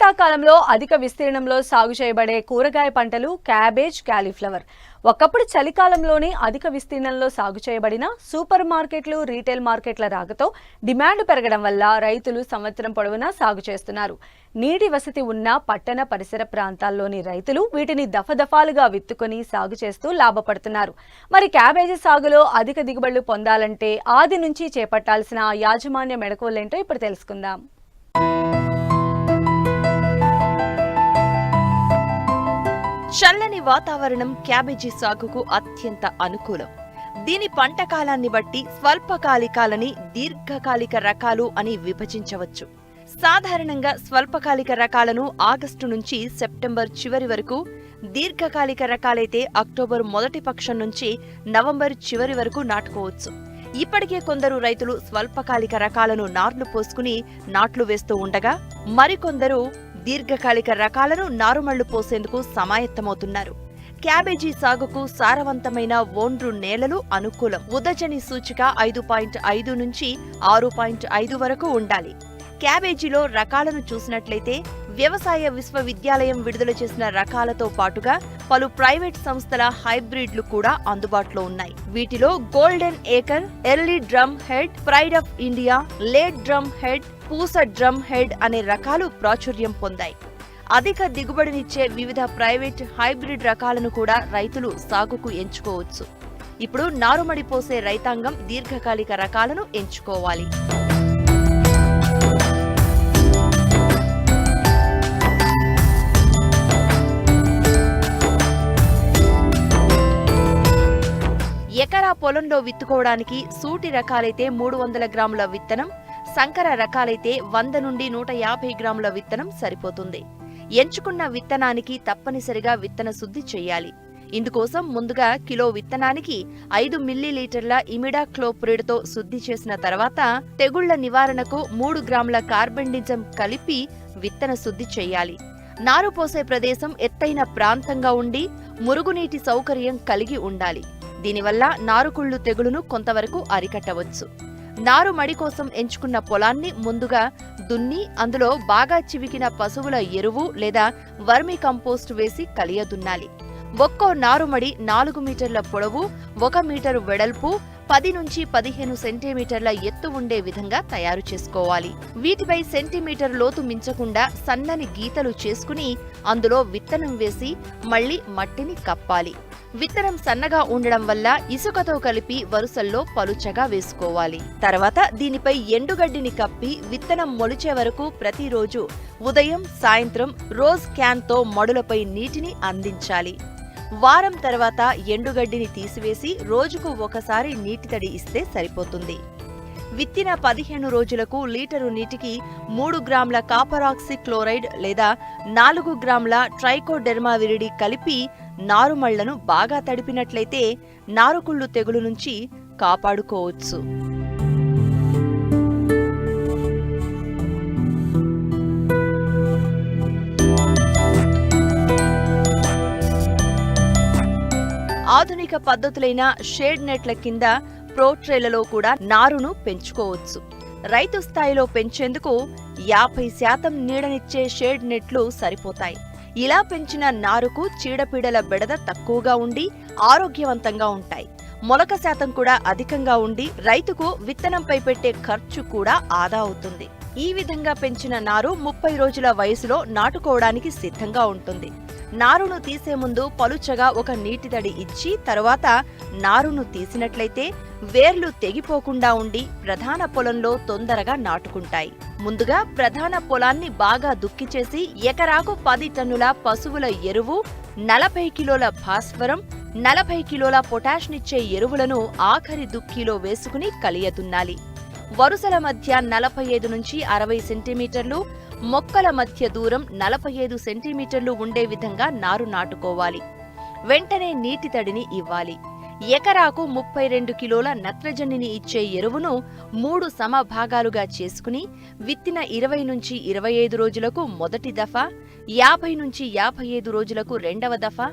శీతాకాలంలో అధిక విస్తీర్ణంలో సాగు చేయబడే కూరగాయ పంటలు క్యాబేజ్, క్యాలీఫ్లవర్. ఒకప్పుడు చలికాలంలోనే అధిక విస్తీర్ణంలో సాగు చేయబడిన సూపర్ మార్కెట్లు, రీటైల్ మార్కెట్ల రాకతో డిమాండ్ పెరగడం వల్ల రైతులు సంవత్సరం పొడవునా సాగు చేస్తున్నారు. నీటి వసతి ఉన్న పట్టణ పరిసర ప్రాంతాల్లోని రైతులు వీటిని దఫదఫాలుగా విత్తుకొని సాగు చేస్తూ లాభపడుతున్నారు. మరి క్యాబేజీ సాగులో అధిక దిగుబడులు పొందాలంటే ఆది నుంచి చేపట్టాల్సిన యాజమాన్య మెళకువలేంటో ఇప్పుడు తెలుసుకుందాం. చల్లని వాతావరణం క్యాబేజీ సాగుకు అత్యంత అనుకూలం. దీని పంట కాలాన్ని బట్టి స్వల్పకాలికాలని, దీర్ఘకాలిక రకాలు అని విభజించవచ్చు. సాధారణంగా స్వల్పకాలిక రకాలను ఆగస్టు నుంచి సెప్టెంబర్ చివరి వరకు, దీర్ఘకాలిక రకాలైతే అక్టోబర్ మొదటి పక్షం నుంచి నవంబర్ చివరి వరకు నాటుకోవచ్చు. ఇప్పటికే కొందరు రైతులు స్వల్పకాలిక రకాలను నార్లు పోసుకుని నాట్లు వేస్తూ ఉండగా, మరికొందరు దీర్ఘకాలిక రకాలను నారుమళ్లు పోసేందుకు సమాయత్తమవుతున్నారు. క్యాబేజీ సాగుకు సారవంతమైన ఒండ్రు నేలలు అనుకూలం. ఉదజని సూచిక 5.5 నుంచి 6.5 వరకు ఉండాలి. క్యాబేజీలో రకాలను చూసినట్లయితే వ్యవసాయ విశ్వవిద్యాలయం విడుదల చేసిన రకాలతో పాటుగా పలు ప్రైవేట్ సంస్థల హైబ్రిడ్లు కూడా అందుబాటులో ఉన్నాయి. వీటిలో golden acre, early drum head, pride of India, late drum head, పూస డ్రమ్ హెడ్ అనే రకాలు ప్రాచుర్యం పొందాయి. అధిక దిగుబడినిచ్చే వివిధ ప్రైవేట్ హైబ్రిడ్ రకాలను కూడా రైతులు సాగుకు ఎంచుకోవచ్చు. ఇప్పుడు నారుమడి పోసే రైతాంగం దీర్ఘకాలిక రకాలను ఎంచుకోవాలి. ఎకరా పొలంలో విత్తుకోవడానికి సూటి రకాలైతే 300 గ్రాముల విత్తనం, సంకర రకాలైతే 100 నుండి 150 గ్రాముల విత్తనం సరిపోతుంది. ఎంచుకున్న విత్తనానికి తప్పనిసరిగా విత్తన శుద్ధి చేయాలి. ఇందుకోసం ముందుగా కిలో విత్తనానికి 5 మిల్లీలీటర్ల ఇమిడాక్లోప్రిడ్తో శుద్ధి చేసిన తర్వాత తెగుళ్ల నివారణకు 3 గ్రాముల కార్బెండిజం కలిపి విత్తన శుద్ధి చేయాలి. నారు పోసే ప్రదేశం ఎత్తైన ప్రాంతంగా ఉండి మురుగునీటి సౌకర్యం కలిగి ఉండాలి. దీనివల్ల నారుకుళ్ళు తెగులును కొంతవరకు అరికట్టవచ్చు. నారు మడి కోసం ఎంచుకున్న పొలాన్ని ముందుగా దున్ని అందులో బాగా చివికిన పశువుల ఎరువు లేదా వర్మీ కంపోస్ట్ వేసి కలియదున్నాలి. ఒక్కో నారుమడి 4 మీటర్ల పొడవు, 1 మీటరు వెడల్పు, 10 నుంచి 15 సెంటీమీటర్ల ఎత్తు ఉండే విధంగా తయారు చేసుకోవాలి. వీటిపై సెంటీమీటర్ లోతు మించకుండా సన్నని గీతలు చేసుకుని అందులో విత్తనం వేసి మళ్లీ మట్టిని కప్పాలి. విత్తనం సన్నగా ఉండడం వల్ల ఇసుకతో కలిపి వరుసల్లో పలుచగా వేసుకోవాలి. తర్వాత దీనిపై ఎండుగడ్డిని కప్పి విత్తనం మొలిచే వరకు ప్రతిరోజు ఉదయం, సాయంత్రం రోజ్ క్యాన్తో మడులపై నీటిని అందించాలి. వారం తర్వాత ఎండుగడ్డిని తీసివేసి రోజుకు ఒకసారి నీటి తడి ఇస్తే సరిపోతుంది. విత్తిన 15 రోజులకు లీటరు నీటికి 3 గ్రాముల కాపరాక్సి క్లోరైడ్ లేదా 4 గ్రాముల ట్రైకోడెర్మా విరిడి కలిపి నారుమళ్లను బాగా తడిపినట్లయితే నారుకుళ్ళు తెగులు నుంచి కాపాడుకోవచ్చు. ఆధునిక పద్ధతులైన షేడ్ నెట్ల కింద ప్రోట్రేలలో కూడా నారును పెంచుకోవచ్చు. రైతు స్థాయిలో పెంచేందుకు 50% నీడనిచ్చే షేడ్ నెట్లు సరిపోతాయి. ఇలా పెంచిన నారుకు చీడపీడల బెడద తక్కువగా ఉండి ఆరోగ్యవంతంగా ఉంటాయి. మొలక శాతం కూడా అధికంగా ఉండి రైతుకు విత్తనంపై పెట్టే ఖర్చు కూడా ఆదా అవుతుంది. ఈ విధంగా పెంచిన నారు 30 రోజుల వయసులో నాటుకోవడానికి సిద్ధంగా ఉంటుంది. నారును తీసే ముందు పలుచగా ఒక నీటి తడి ఇచ్చి తరువాత నారును తీసినట్లయితే వేర్లు తెగిపోకుండా ఉండి ప్రధాన పొలంలో తొందరగా నాటుకుంటాయి. ముందుగా ప్రధాన పొలాన్ని బాగా దుక్కి చేసి ఎకరాకు 10 టన్నుల పశువుల ఎరువు, 40 కిలోల భాస్వరం, 40 కిలోల పొటాష్నిచ్చే ఎరువులను ఆఖరి దుక్కిలో వేసుకుని కలియదున్నాలి. వరుసల మధ్య 45 నుంచి 60 సెంటీమీటర్లు, మొక్కల మధ్య దూరం 45 సెంటీమీటర్లు ఉండే విధంగా నారు నాటుకోవాలి. వెంటనే నీటి తడిని ఇవ్వాలి. ఎకరాకు 32 కిలోల నత్రజనిని ఇచ్చే ఎరువును 3 సమభాగాలుగా చేసుకుని విత్తిన 20 నుంచి 25 రోజులకు మొదటి దఫా, 50 నుంచి 55 రోజులకు రెండవ దఫా,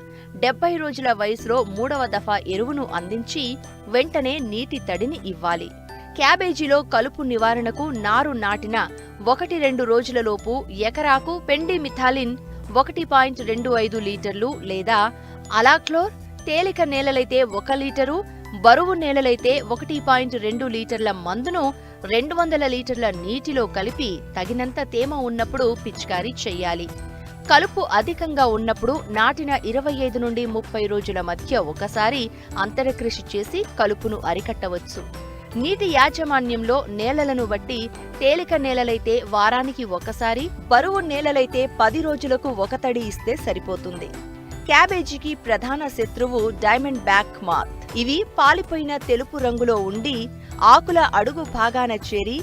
70 రోజుల వయసులో మూడవ దఫా ఎరువును అందించి వెంటనే నీటి తడిని ఇవ్వాలి. క్యాబేజీలో కలుపు నివారణకు నారు నాటిన 1-2 రోజులలోపు ఎకరాకు పెండిమిథాలిన్ 1.25 లీటర్లు లేదా అలాక్లోర్, తేలిక నేలలైతే 1 లీటరు, బరువు నేలలైతే 1.2 లీటర్ల మందును 200 లీటర్ల నీటిలో కలిపి తగినంత తేమ ఉన్నప్పుడు పిచికారీ చెయ్యాలి. కలుపు అధికంగా ఉన్నప్పుడు నాటిన 25 నుండి 30 రోజుల మధ్య ఒకసారి అంతర కృషి చేసి కలుపును అరికట్టవచ్చు. నీటి యాజమాన్యంలో నేలలను బట్టి తేలిక నేలలైతే వారానికి ఒకసారి, బరువు నేలలైతే 10 రోజులకు ఒక తడి ఇస్తే సరిపోతుంది. క్యాబేజీకి ప్రధాన శత్రువు డైమండ్ బ్యాక్ మాత్. ఇవి పాలిపోయిన తెలుపు రంగులో ఉండి ఆకుల అడుగు భాగాన చేరి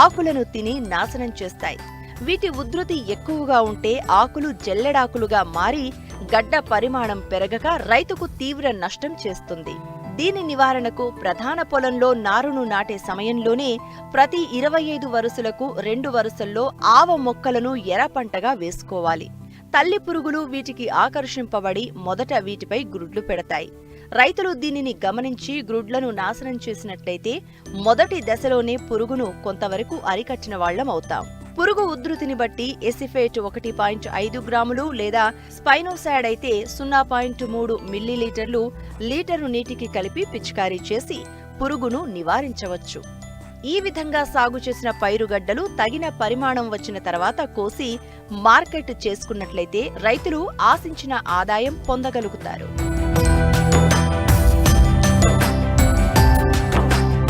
ఆకులను తిని నాశనం చేస్తాయి. వీటి ఉధృతి ఎక్కువగా ఉంటే ఆకులు జల్లెడాకులుగా మారి గడ్డ పరిమాణం పెరగక రైతుకు తీవ్ర నష్టం చేస్తుంది. దీని నివారణకు ప్రధాన పొలంలో నారును నాటే సమయంలోనే ప్రతి 25 వరుసలకు 2 వరుసల్లో ఆవ మొక్కలను ఎర్రపంటగా వేసుకోవాలి. తల్లి పురుగులు వీటికి ఆకర్షింపబడి మొదట వీటిపై గ్రుడ్లు పెడతాయి. రైతులు దీనిని గమనించి గ్రుడ్లను నాశనం చేసినట్లయితే మొదటి దశలోనే పురుగును కొంతవరకు అరికట్టిన వాళ్లం అవుతాం. పురుగు ఉధృతిని బట్టి ఎసిఫేట్ 1.5 గ్రాములు లేదా స్పైనోసాడ్ అయితే 0.3 మిల్లీలీటర్లు లీటరు నీటికి కలిపి పిచికారీ చేసి పురుగును నివారించవచ్చు. ఈ విధంగా సాగు చేసిన పైరుగడ్డలు తగిన పరిమాణం వచ్చిన తర్వాత కోసి మార్కెట్ చేసుకున్నట్లయితే రైతులు ఆశించిన ఆదాయం పొందగలుగుతారు.